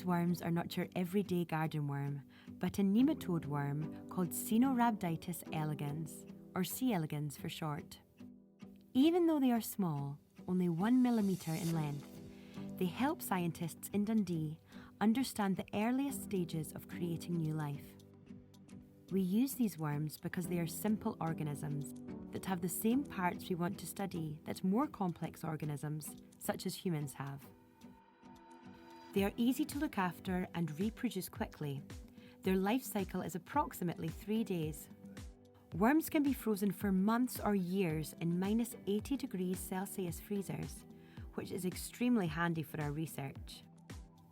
These worms are not your everyday garden worm, but a nematode worm called caenorhabditis elegans, or C. elegans for short. Even though they are small, only 1 millimetre in length, they help scientists in Dundee understand the earliest stages of creating new life. We use these worms because they are simple organisms that have the same parts we want to study that more complex organisms, such as humans, have. They are easy to look after and reproduce quickly. Their life cycle is approximately 3 days. Worms can be frozen for months or years in -80 degrees Celsius freezers, which is extremely handy for our research.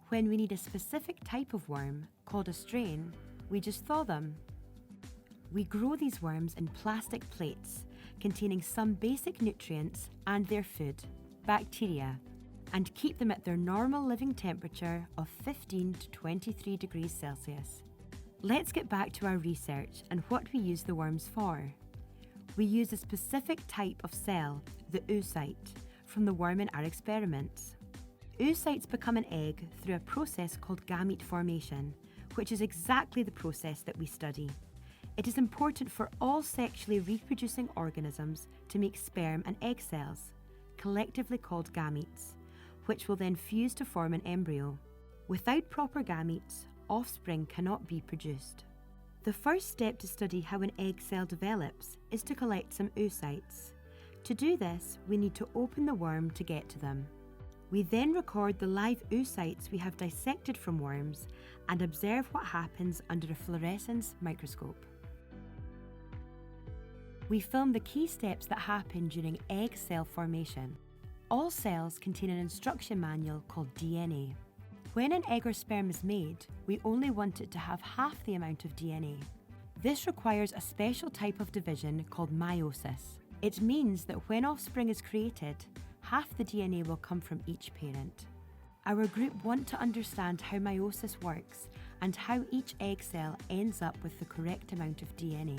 When we need a specific type of worm, called a strain, we just thaw them. We grow these worms in plastic plates containing some basic nutrients and their food, bacteria, and keep them at their normal living temperature of 15 to 23 degrees Celsius. Let's get back to our research and what we use the worms for. We use a specific type of cell, the oocyte, from the worm in our experiments. Oocytes become an egg through a process called gamete formation, which is exactly the process that we study. It is important for all sexually reproducing organisms to make sperm and egg cells, collectively called gametes, which will then fuse to form an embryo. Without proper gametes, offspring cannot be produced. The first step to study how an egg cell develops is to collect some oocytes. To do this, we need to open the worm to get to them. We then record the live oocytes we have dissected from worms and observe what happens under a fluorescence microscope. We film the key steps that happen during egg cell formation. All cells contain an instruction manual called DNA. When an egg or sperm is made, we only want it to have half the amount of DNA. This requires a special type of division called meiosis. It means that when offspring is created, half the DNA will come from each parent. Our group want to understand how meiosis works and how each egg cell ends up with the correct amount of DNA.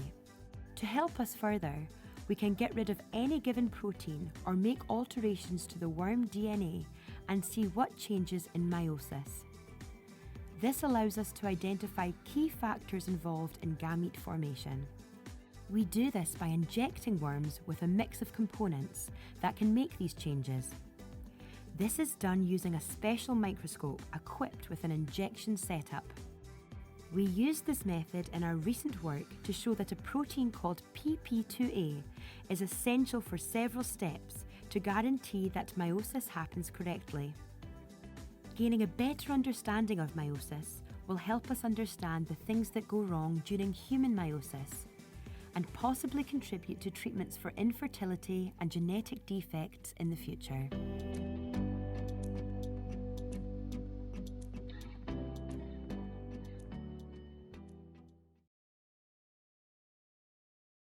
To help us further, we can get rid of any given protein or make alterations to the worm DNA and see what changes in meiosis. This allows us to identify key factors involved in gamete formation. We do this by injecting worms with a mix of components that can make these changes. This is done using a special microscope equipped with an injection setup. We used this method in our recent work to show that a protein called PP2A is essential for several steps to guarantee that meiosis happens correctly. Gaining a better understanding of meiosis will help us understand the things that go wrong during human meiosis and possibly contribute to treatments for infertility and genetic defects in the future.